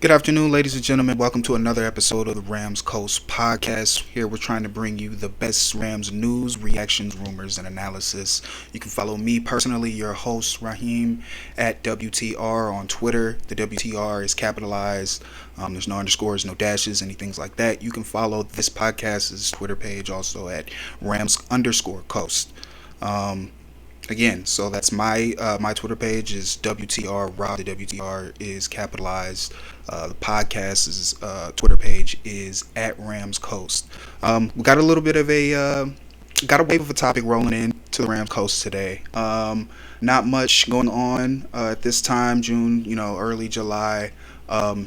Good afternoon, ladies and gentlemen. Welcome to another episode of the Rams Coast Podcast. Here we're trying to bring you the best Rams news, reactions, rumors, and analysis. You can follow me personally, your host, Rahim, at WTR on Twitter. The WTR is capitalized. There's no underscores, no dashes, anything like that. You can follow this podcast's Twitter page also at Rams_Coast. Again, so that's my Twitter page is WTR Rob. The WTR is capitalized. The podcast's Twitter page is at Rams Coast. We got a little bit of got a wave of a topic rolling in to the Rams Coast today. Not much going on at this time, June, early July.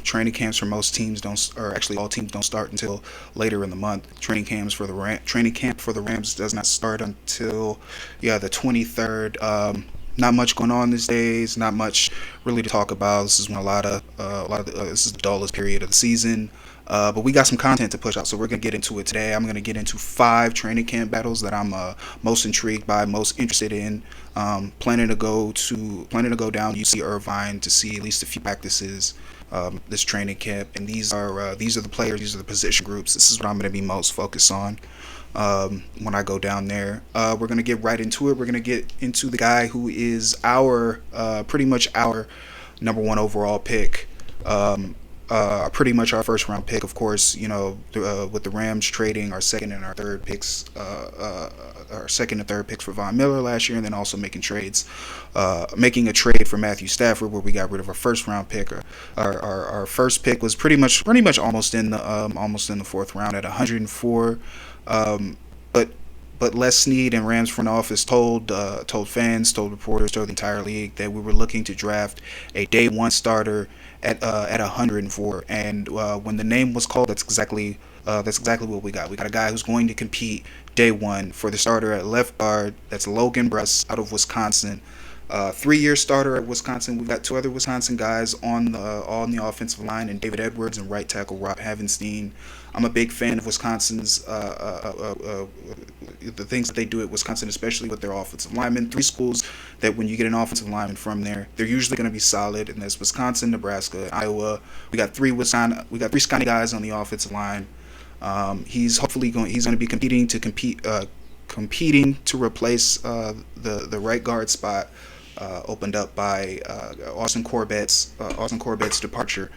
Training camps for most teams or actually all teams don't start until later in the month. Training camp for the Rams does not start until the 23rd. Not much going on these days. Not much really to talk about. This is when this is the dullest period of the season. But we got some content to push out, so we're gonna get into it today. I'm gonna get into 5 training camp battles that I'm most intrigued by, most interested in. Planning to go down UC Irvine to see at least a few practices this training camp, and these are the players, these are the position groups. This is what I'm going to be most focused on when I go down there. We're going to get right into it. We're going to get into the guy who is pretty much our number one overall pick. Pretty much our first round pick, of course. With the Rams trading our second and third picks for Von Miller last year, and then also making a trade for Matthew Stafford, where we got rid of our first round pick. Our first pick was pretty much almost in the fourth round at 104. But Les Snead and Rams front office told fans, told reporters, told the entire league that we were looking to draft a day one starter at 104. And when the name was called, that's exactly what we got. We got a guy who's going to compete day one for the starter at left guard. That's Logan Bruss out of Wisconsin. 3-year starter at Wisconsin. We've got 2 other Wisconsin guys on the offensive line, and David Edwards and right tackle Rob Havenstein. I'm a big fan of Wisconsin's the things that they do at Wisconsin, especially with their offensive linemen. 3 schools that when you get an offensive lineman from there, they're usually going to be solid, and that's Wisconsin, Nebraska, and Iowa. We got 3 Scotty guys on the offensive line. He's going to be competing to replace the right guard spot opened up by Austin Corbett's departure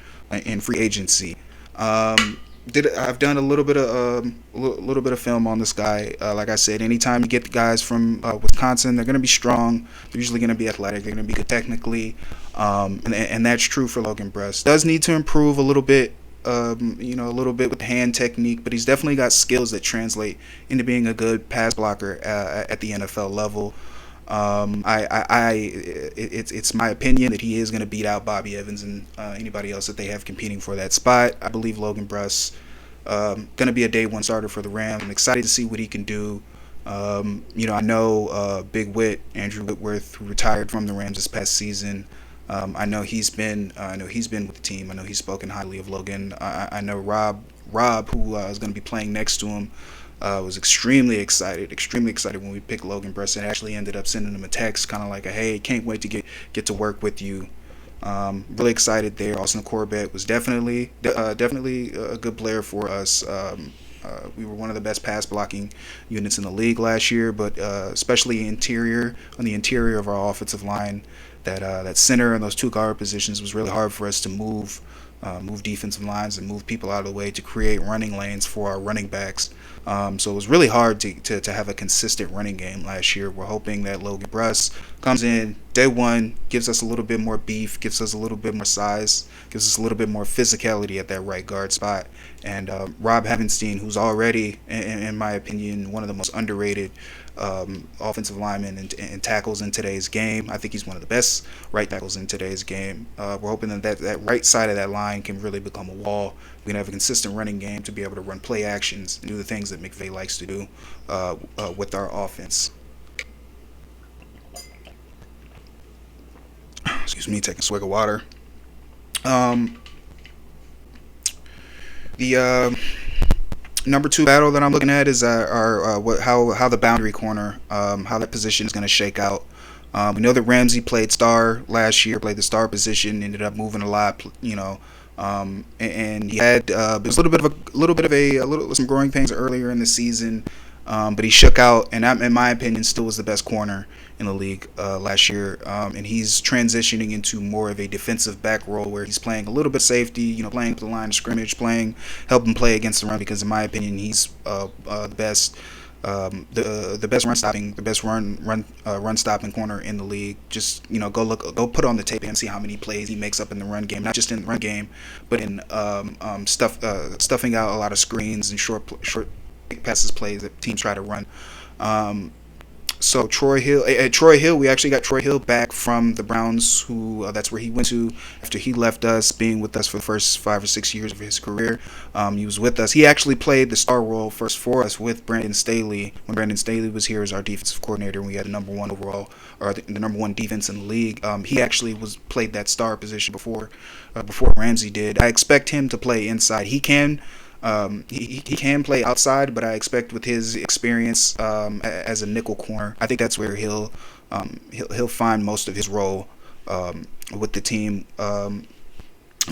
in free agency. I've done a little bit of film on this guy. Like I said, anytime you get the guys from Wisconsin, they're going to be strong. They're usually going to be athletic. They're going to be good technically, and that's true for Logan Bruss. Does need to improve a little bit. A little bit with hand technique, but he's definitely got skills that translate into being a good pass blocker at the NFL level. It's my opinion that he is going to beat out Bobby Evans and anybody else that they have competing for that spot. I believe Logan Bruss going to be a day one starter for the Rams. I'm excited to see what he can do. I know Big Whit, Andrew Whitworth, who retired from the Rams this past season. I know he's been with the team. I know he's spoken highly of Logan. I know Rob, who is going to be playing next to him, was extremely excited when we picked Logan Bruss, and actually ended up sending him a text, kind of like, "Hey, can't wait to get to work with you." Really excited there. Austin Corbett was definitely a good player for us. We were one of the best pass blocking units in the league last year, but especially on the interior of our offensive line. That center and those 2 guard positions was really hard for us to move defensive lines and move people out of the way to create running lanes for our running backs. So it was really hard to have a consistent running game last year. We're hoping that Logan Bruss comes in day one, gives us a little bit more beef, gives us a little bit more size, gives us a little bit more physicality at that right guard spot. And Rob Havenstein, who's already, in my opinion, one of the most underrated offensive linemen and tackles in today's game. I think he's one of the best right tackles in today's game. We're hoping that right side of that line can really become a wall. We can have a consistent running game to be able to run play actions and do the things that McVay likes to do with our offense. Excuse me, taking a swig of water. The number 2 battle that I'm looking at is how the boundary corner, how that position is going to shake out. We know that Ramsey played star last year, played the star position, ended up moving a lot, and he had it was some growing pains earlier in the season, but he shook out, and in my opinion, still was the best corner in the league last year. And he's transitioning into more of a defensive back role where he's playing a little bit safety, playing up the line of scrimmage, helping play against the run. Because in my opinion, he's the best. The best run stopping corner in the league. Just go put on the tape and see how many plays he makes up in the run game. Not just in the run game, but in stuffing out a lot of screens and short passes plays that teams try to run. So Troy Hill, we actually got Troy Hill back from the Browns, who that's where he went to after he left us, being with us for the first 5 or 6 years of his career. He was with us. He actually played the star role first for us with Brandon Staley when Brandon Staley was here as our defensive coordinator, and we had the number one overall, or the number one defense in the league. He actually played that star position before Ramsey did. I expect him to play inside. He can play outside, but I expect with his experience as a nickel corner, I think that's where he'll find most of his role with the team.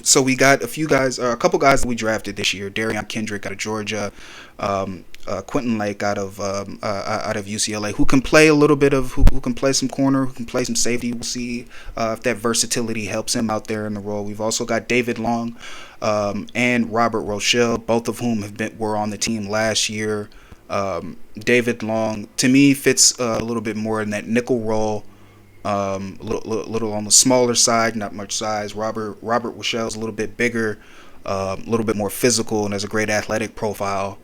So we got a couple guys that we drafted this year. Darian Kendrick out of Georgia, Quentin Lake out of UCLA, who can play a little bit of who can play some corner, who can play some safety. We'll see if that versatility helps him out there in the role. We've also got David Long and Robert Rochelle, both of whom were on the team last year. David Long, to me, fits a little bit more in that nickel role. Little on the smaller side, not much size. Robert Rochelle's a little bit bigger, a little bit more physical, and has a great athletic profile.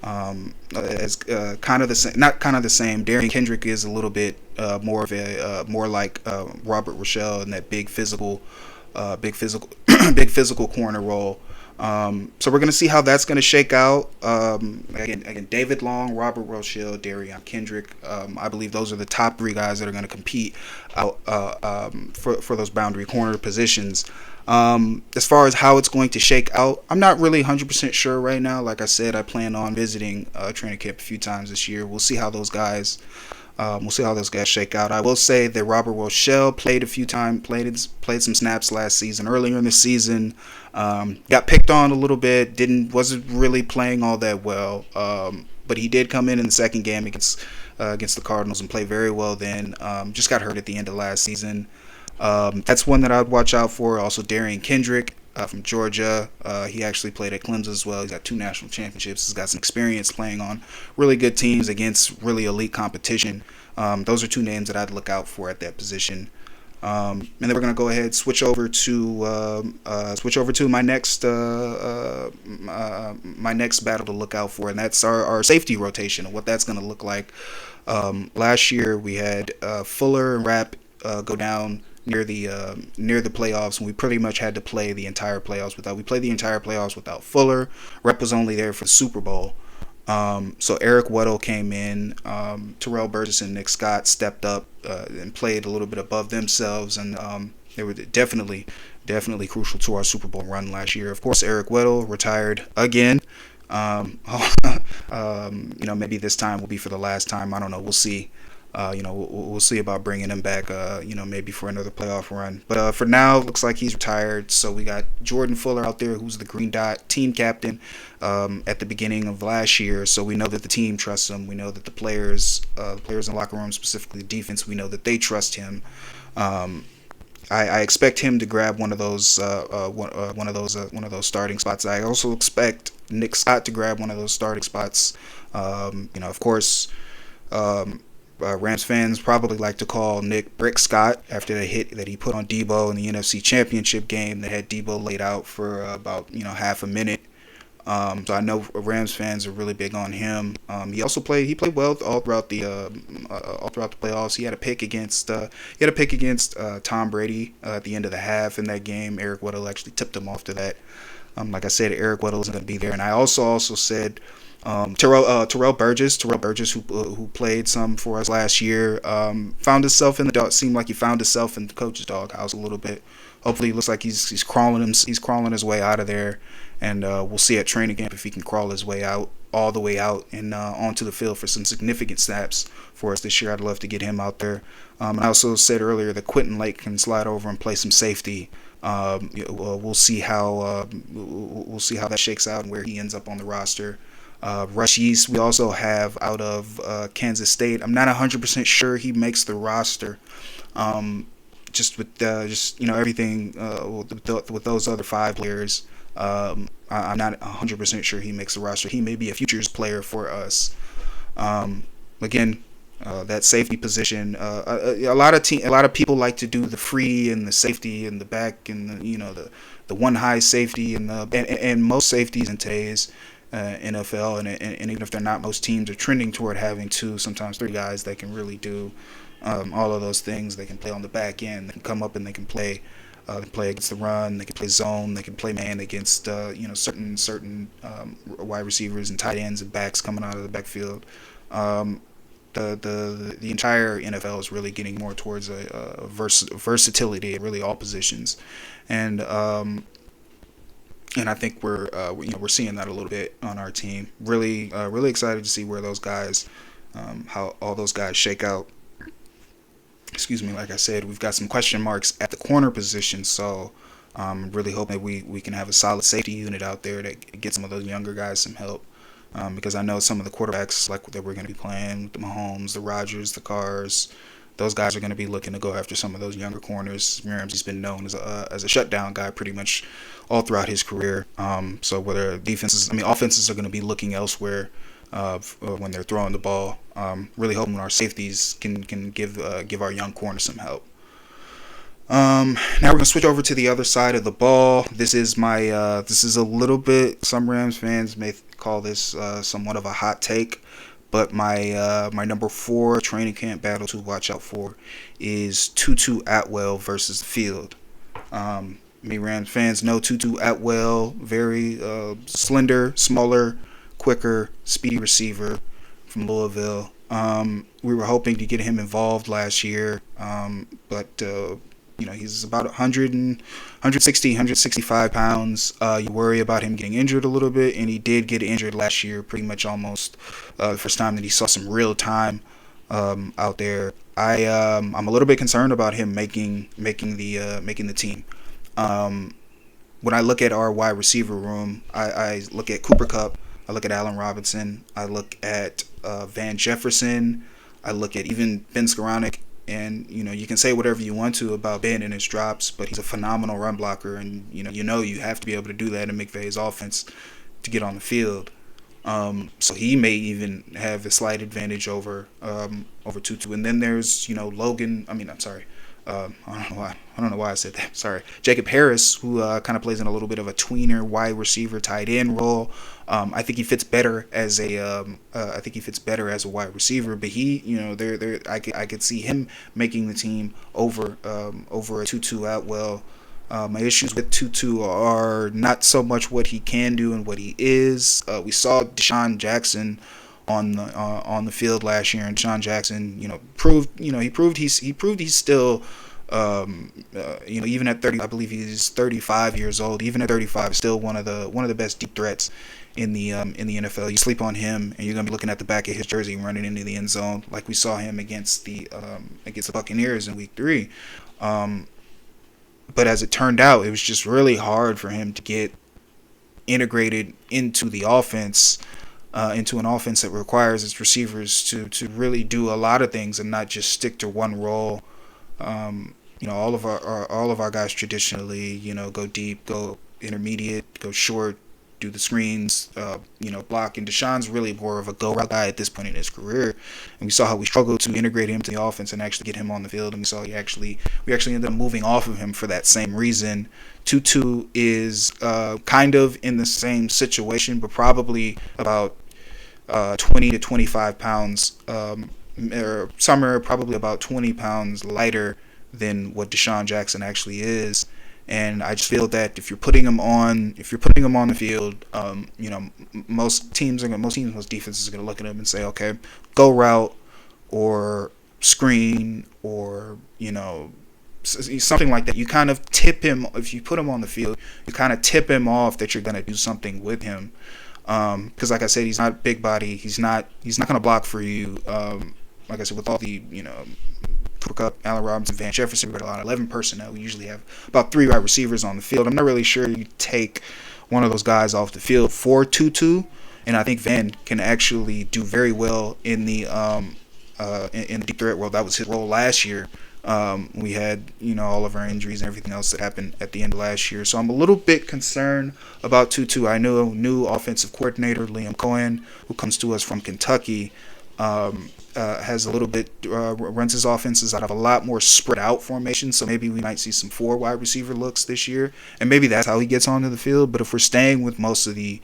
As kind of the same, not kind of the same. Darian Kendrick is a little bit more like Robert Rochelle in that big physical big physical corner role. So we're going to see how that's going to shake out. Again, David Long, Robert Rochelle, Darian Kendrick. I believe those are the top three guys that are going to compete out for those boundary corner positions. As far as how it's going to shake out, I'm not really 100% sure right now. Like I said, I plan on visiting training camp a few times this year. We'll see how those guys shake out. I will say that Robert Rochelle played a few times, played some snaps last season. Earlier in the season, got picked on a little bit. Wasn't really playing all that well. But he did come in the second game against the Cardinals and play very well. Then just got hurt at the end of last season. That's one that I would watch out for. Also, Darian Kendrick from Georgia. He actually played at Clemson as well. He's got 2 national championships. He's got some experience playing on really good teams against really elite competition. Those are 2 names that I'd look out for at that position. And then we're gonna go ahead and switch over to my next battle to look out for, and that's our safety rotation and what that's gonna look like. Last year we had Fuller and Rapp go down near the playoffs, and we pretty much had to play the entire playoffs without Fuller. Rep was only there for the Super Bowl. So Eric Weddle came in. Terrell Burgess and Nick Scott stepped up and played a little bit above themselves, and they were definitely crucial to our Super Bowl run last year. Of course, Eric Weddle retired again. Maybe this time will be for the last time. I don't know. We'll see. We'll see about bringing him back, maybe for another playoff run. But for now, it looks like he's retired. So we got Jordan Fuller out there, who's the Green Dot team captain at the beginning of last year. So we know that the team trusts him. We know that the players in the locker room, specifically the defense, we know that they trust him. I expect him to grab one of those starting spots. I also expect Nick Scott to grab one of those starting spots. Of course. Rams fans probably like to call Nick Brick Scott after the hit that he put on Debo in the NFC Championship game that had Debo laid out for about half a minute. So I know Rams fans are really big on him. He played well all throughout the playoffs. He had a pick against Tom Brady at the end of the half in that game. Eric Weddle actually tipped him off to that. Like I said, Eric Weddle isn't going to be there, and I also said. Terrell Burgess, who played some for us last year, found himself in the dog. Seemed like he found himself in the coach's doghouse a little bit. Hopefully, it looks like he's crawling his way out of there, and we'll see at training camp if he can crawl his way out. all the way out and onto the field for some significant snaps for us this year. I'd love to get him out there. And I also said earlier that Quentin Lake can slide over and play some safety. We'll see how that shakes out and where he ends up on the roster. Rush East, we also have out of Kansas State. I'm not 100% sure he makes the roster. Just with everything with those other 5 players, I'm not 100% sure he makes the roster. He may be a futures player for us. Again, that safety position. A lot of people like to do the free and the safety and the back and the one high safety and most safeties in today's NFL and even if they're not, most teams are trending toward having 2, sometimes 3 guys that can really do all of those things. They can play on the back end. They can come up and they can play against the run. They can play zone. They can play man against certain wide receivers and tight ends and backs coming out of the backfield. The entire NFL is really getting more towards a versatility at really all positions, and I think we're seeing that a little bit on our team. Really excited to see where those guys, how all those guys shake out. Excuse me. Like I said, we've got some question marks at the corner position, so I'm really hoping that we can have a solid safety unit out there that gets some of those younger guys some help. Because I know some of the quarterbacks that we're going to be playing, the Mahomes, the Rodgers, the Carrs, those guys are going to be looking to go after some of those younger corners. Ramsey's been known as a shutdown guy pretty much all throughout his career. So whether offenses are going to be looking elsewhere when they're throwing the ball. Really hoping our safeties can give our young corners some help. Now we're gonna switch over to the other side of the ball. This is a little bit, some Rams fans may call this somewhat of a hot take, but my number 4 training camp battle to watch out for is Tutu Atwell versus the field. Me Rams fans know Tutu Atwell, very slender, smaller, quicker, speedy receiver from Louisville. We were hoping to get him involved last year, but he's about 165 pounds. You worry about him getting injured a little bit, and he did get injured last year, pretty much almost the first time that he saw some real time out there. I'm a little bit concerned about him making the team. When I look at our wide receiver room, I look at Cooper Kupp, I look at Allen Robinson, I look at Van Jefferson, I look at even Ben Skoranek. And you can say whatever you want to about Ben and his drops, but he's a phenomenal run blocker, and you have to be able to do that in McVay's offense to get on the field. So he may even have a slight advantage over Tutu. And then there's Logan. I don't know why I said that. Sorry, Jacob Harris, who kind of plays in a little bit of a tweener wide receiver tight end role. I think he fits better as a wide receiver, but I could see him making the team over a Tutu Atwell. My issues with Tutu are not so much what he can do and what he is. We saw Deshaun Jackson on the field last year, and Deshaun Jackson, proved he's still, even at 30, I believe he's 35 years old. Even at 35, still one of the best deep threats in the NFL. You sleep on him, and you're gonna be looking at the back of his jersey running into the end zone, like we saw him against the Buccaneers in Week 3. But as it turned out, it was just really hard for him to get integrated into the offense. Into an offense that requires its receivers to really do a lot of things and not just stick to one role. All of our guys traditionally, go deep, go intermediate, go short, do the screens, block. And Deshaun's really more of a go route guy at this point in his career. And we saw how we struggled to integrate him to the offense and actually get him on the field. And we saw we actually ended up moving off of him for that same reason. Tutu is kind of in the same situation, but probably about 20 to 25 pounds, or somewhere probably about 20 pounds lighter than what Deshaun Jackson actually is. And I just feel that if you're putting him on the field, most defenses are going to look at him and say, okay, go route or screen or something like that. You kind of tip him if you put him on the field. You kind of tip him off that you're going to do something with him. Because like I said, he's not big body. He's not going to block for you. Like I said, with all the Cooper Kupp, Allen Robinson, Van Jefferson, we've got a lot of 11 personnel. We usually have about 3 wide receivers on the field. I'm not really sure you take one of those guys off the field for Tutu, and I think Van can actually do very well in the deep threat role. That was his role last year. We had all of our injuries and everything else that happened at the end of last year. So I'm a little bit concerned about Tutu. I know new offensive coordinator Liam Cohen, who comes to us from Kentucky, has a little bit runs his offenses out of a lot more spread out formation. So maybe we might see some 4 wide receiver looks this year, and maybe that's how he gets onto the field. But if we're staying with most of the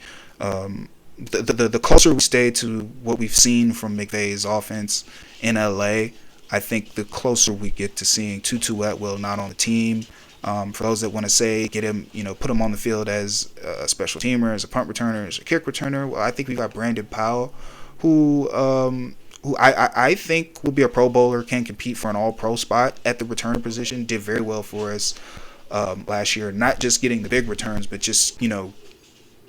closer we stay to what we've seen from McVay's offense in LA, I think the closer we get to seeing Tutu Atwell not on the team. For those that want to say get him, put him on the field as a special teamer, as a punt returner, as a kick returner, well, I think we got Brandon Powell, who I think will be a Pro Bowler, can compete for an All-Pro spot at the returner position. Did very well for us last year, not just getting the big returns, but just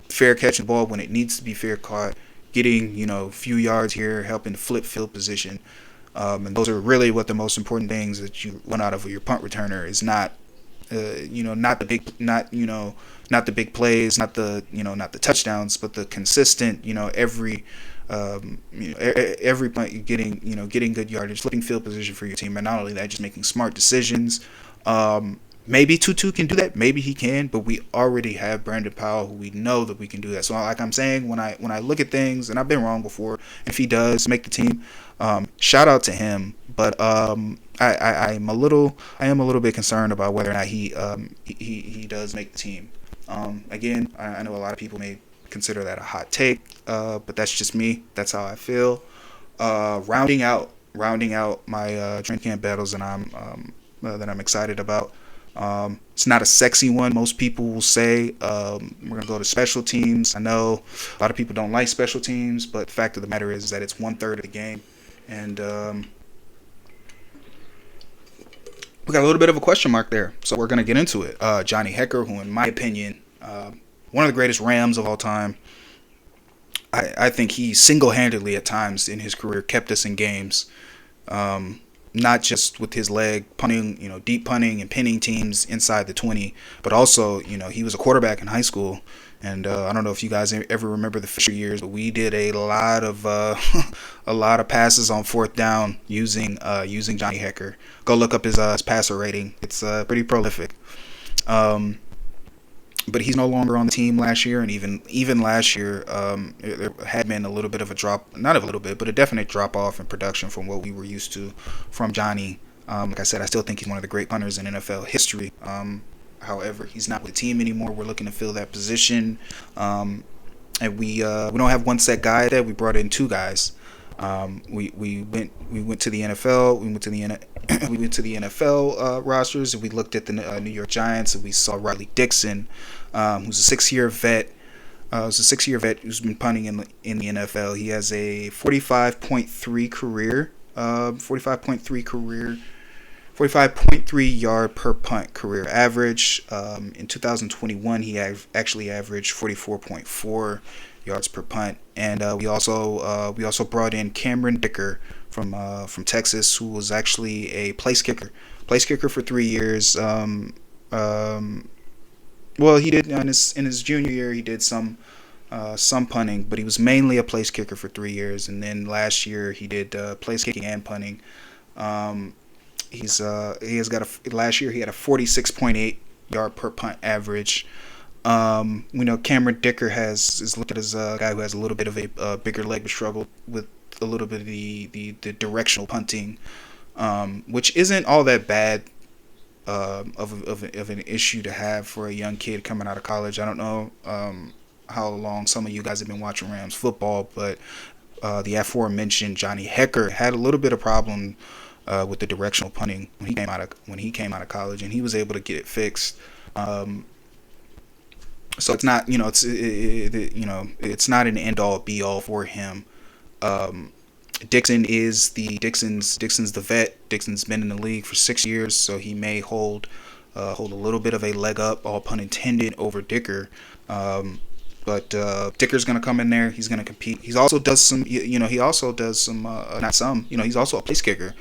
fair catching the ball when it needs to be fair caught, getting a few yards here, helping to flip field position. And those are really what the most important things that you want out of your punt returner is not not the big plays, not the touchdowns, but the consistent, every punt getting good yardage, flipping field position for your team, and not only that, just making smart decisions. Maybe Tutu can do that. Maybe he can, but we already have Brandon Powell, who we know that we can do that. So, like I'm saying, when I look at things, and I've been wrong before, if he does make the team, shout out to him. But I am a little bit concerned about whether or not he does make the team. Again, I know a lot of people may consider that a hot take, but that's just me. That's how I feel. Rounding out my training camp battles that I'm excited about. It's not a sexy one. Most people will say we're going to go to special teams. I know a lot of people don't like special teams, but the fact of the matter is that it's 1/3 of the game. And we got a little bit of a question mark there. So we're going to get into it. Johnny Hekker, who in my opinion, one of the greatest Rams of all time. I think he single-handedly at times in his career kept us in games. Not just with his leg punting, deep punting and pinning teams inside the 20, but also, he was a quarterback in high school. And I don't know if you guys ever remember the Fisher years, but we did a lot of passes on 4th down using Johnny Hekker. Go look up his passer rating. It's pretty prolific. But he's no longer on the team last year, and even last year, there had been a little bit of a drop, not a little bit, but a definite drop off in production from what we were used to from Johnny. Like I said, I still think he's one of the great punters in NFL history. However, he's not with the team anymore. We're looking to fill that position, and we don't have one set guy there. We brought in 2 guys. We went to the NFL. We went to the NFL rosters, and we looked at the New York Giants, and we saw Riley Dixon, who's a 6-year vet. Who's been punting in the NFL. He has a 45.3 career, 45.3 yard per punt career average. In 2021, he actually averaged 44.4 yards per punt, and we also brought in Cameron Dicker from Texas, who was actually a place kicker for 3 years. Well, he did in his junior year, he did some punting, but he was mainly a place kicker for 3 years, and then last year he did place kicking and punting. Last year he had a 46.8 yard per punt average. We know Cameron Dicker is looked at as a guy who has a little bit of a bigger leg, but struggled with a little bit of the directional punting, which isn't all that bad of an issue to have for a young kid coming out of college. I don't know how long some of you guys have been watching Rams football, but the aforementioned Johnny Hekker had a little bit of problem with the directional punting when he came out of college, and he was able to get it fixed. So it's not, it's not an end all be all for him. Dixon's the vet. Dixon's been in the league for 6 years, so he may hold a little bit of a leg up, all pun intended, over Dicker. But Dicker's gonna come in there. He's gonna compete. He also does some. He also does some. Not some. He's also a place kicker.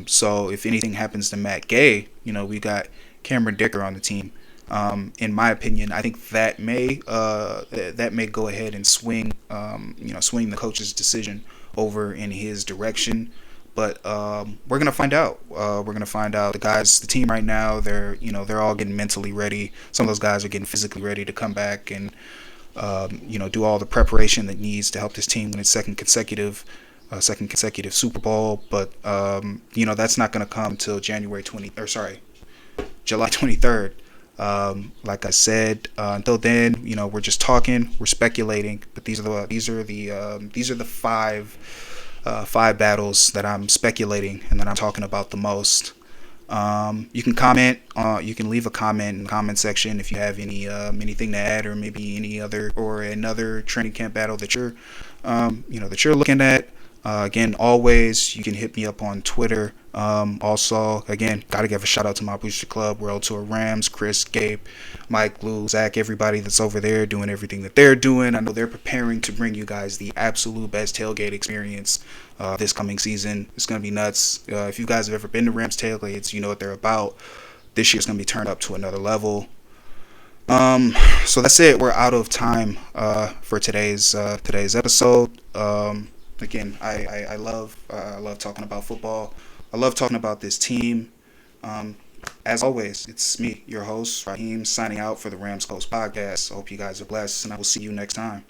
So if anything happens to Matt Gay, we got Cameron Dicker on the team. In my opinion, I think that may go ahead and swing swing the coach's decision over in his direction. But we're gonna find out. The guys, the team right now, they're all getting mentally ready. Some of those guys are getting physically ready to come back and do all the preparation that needs to help this team win its second consecutive Super Bowl. But that's not gonna come until July 23rd. Like I said, until then, we're just talking, we're speculating. But these are the five battles that I'm speculating and that I'm talking about the most. You can comment. You can leave a comment in the comment section if you have anything to add, or maybe another training camp battle that you're looking at. Again, always you can hit me up on Twitter. Also, again, gotta give a shout out to my booster club, World Tour Rams, Chris, Gabe, Mike, Lou, Zach, everybody that's over there doing everything that they're doing. I know they're preparing to bring you guys the absolute best tailgate experience this coming season. It's gonna be nuts. If you guys have ever been to Rams tailgates, you know what they're about. This year's gonna be turned up to another level. So that's it. We're out of time for today's episode. Again, I love talking about football. I love talking about this team. As always, it's me, your host, Rahim, signing out for the Rams Coast Podcast. I hope you guys are blessed, and I will see you next time.